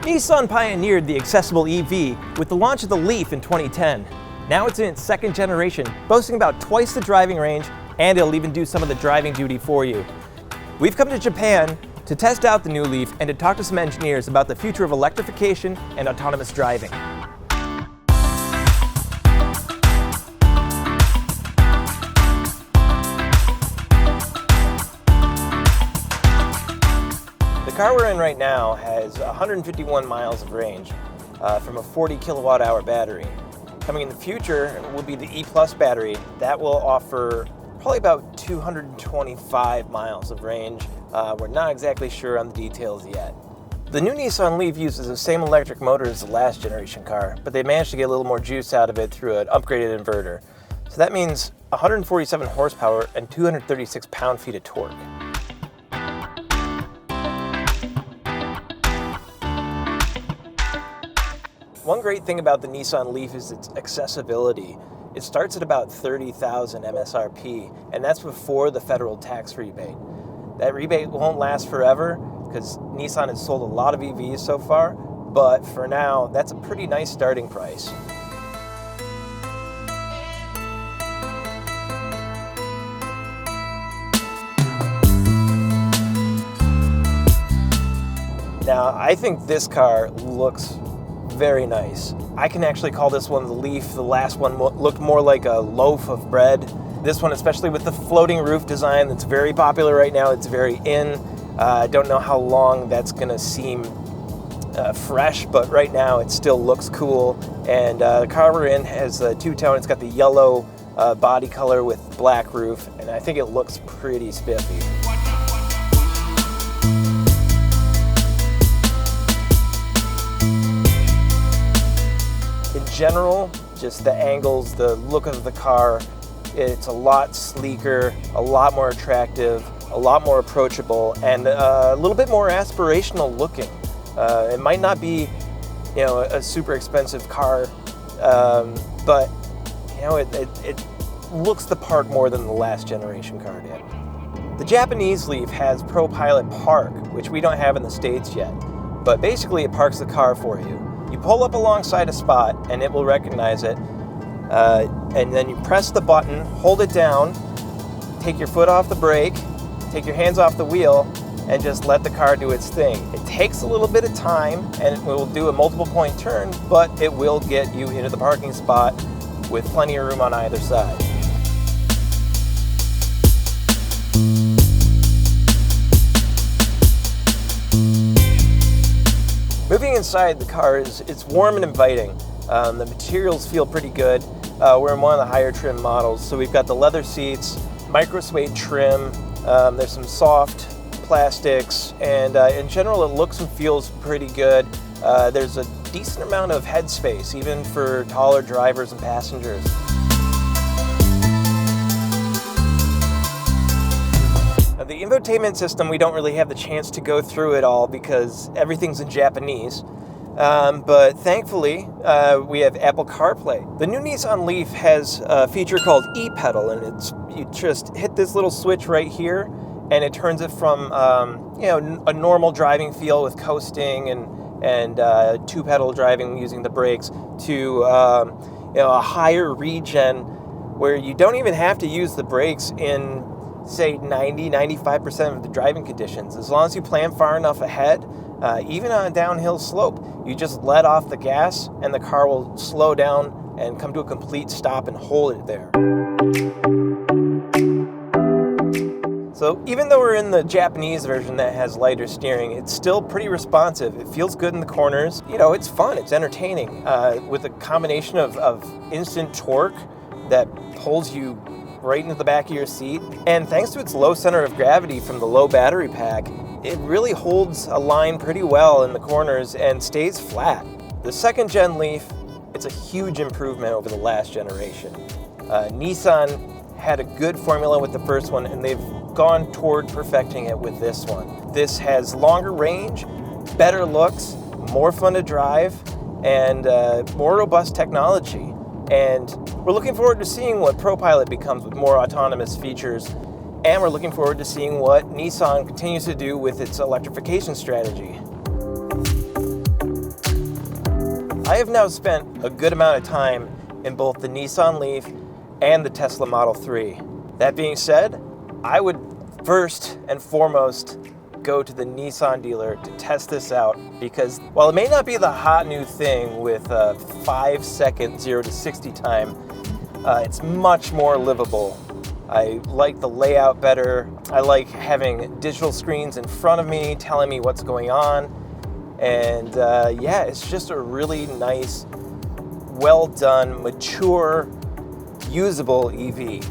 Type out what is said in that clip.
Nissan pioneered the accessible EV with the launch of the Leaf in 2010. Now it's in its second generation, boasting about twice the driving range, and it'll even do some of the driving duty for you. We've come to Japan to test out the new Leaf and to talk to some engineers about the future of electrification and autonomous driving. The car we're in right now has 151 miles of range from a 40 kilowatt hour battery. Coming in the future will be the E+ battery. That will offer probably about 225 miles of range. We're not exactly sure on the details yet. The new Nissan Leaf uses the same electric motor as the last generation car, but they managed to get a little more juice out of it through an upgraded inverter. So that means 147 horsepower and 236 pound-feet of torque. One great thing about the Nissan Leaf is its accessibility. It starts at about $30,000 MSRP, and that's before the federal tax rebate. That rebate won't last forever because Nissan has sold a lot of EVs so far, but for now, that's a pretty nice starting price. Now, I think this car looks very nice. I can actually call this one the Leaf. The last one looked more like a loaf of bread. This one, especially with the floating roof design that's very popular right now, it's very in. I don't know how long that's gonna seem fresh, but right now it still looks cool. And the car we're in has a two-tone. It's got the yellow body color with black roof, and I think it looks pretty spiffy. In general, just the angles, the look of the car, it's a lot sleeker, a lot more attractive, a lot more approachable, and a little bit more aspirational looking. It might not be, a super expensive car, but it looks the part more than the last generation car did. The Japanese Leaf has ProPilot Park, which we don't have in the States yet, but basically it parks the car for you. You pull up alongside a spot and it will recognize it, and then you press the button, hold it down, take your foot off the brake, take your hands off the wheel, and just let the car do its thing. It takes a little bit of time and it will do a multiple point turn, but it will get you into the parking spot with plenty of room on either side. Moving inside the car it's warm and inviting. The materials feel pretty good. We're in one of the higher trim models, so we've got the leather seats, micro suede trim, there's some soft plastics, and in general it looks and feels pretty good. There's a decent amount of headspace, even for taller drivers and passengers. The infotainment system, we don't really have the chance to go through it all because everything's in Japanese, but thankfully we have Apple CarPlay. The new Nissan Leaf has a feature called e-pedal, and you just hit this little switch right here and it turns it from a normal driving feel with coasting and two-pedal driving using the brakes to a higher regen where you don't even have to use the brakes in, say, 90-95% of the driving conditions. As long as you plan far enough ahead, even on a downhill slope, you just let off the gas and the car will slow down and come to a complete stop and hold it there. So even though we're in the Japanese version that has lighter steering, it's still pretty responsive. It feels good in the corners. It's fun, it's entertaining. With a combination of instant torque that pulls you right into the back of your seat. And thanks to its low center of gravity from the low battery pack, it really holds a line pretty well in the corners and stays flat. The second gen Leaf, it's a huge improvement over the last generation. Nissan had a good formula with the first one, and they've gone toward perfecting it with this one. This has longer range, better looks, more fun to drive, and more robust technology. And we're looking forward to seeing what ProPilot becomes with more autonomous features. And we're looking forward to seeing what Nissan continues to do with its electrification strategy. I have now spent a good amount of time in both the Nissan Leaf and the Tesla Model 3. That being said, I would first and foremost go to the Nissan dealer to test this out, because while it may not be the hot new thing with a 5-second 0 to 60 time, it's much more livable. I like the layout better. I like having digital screens in front of me telling me what's going on. And yeah, it's just a really nice, well done, mature, usable EV.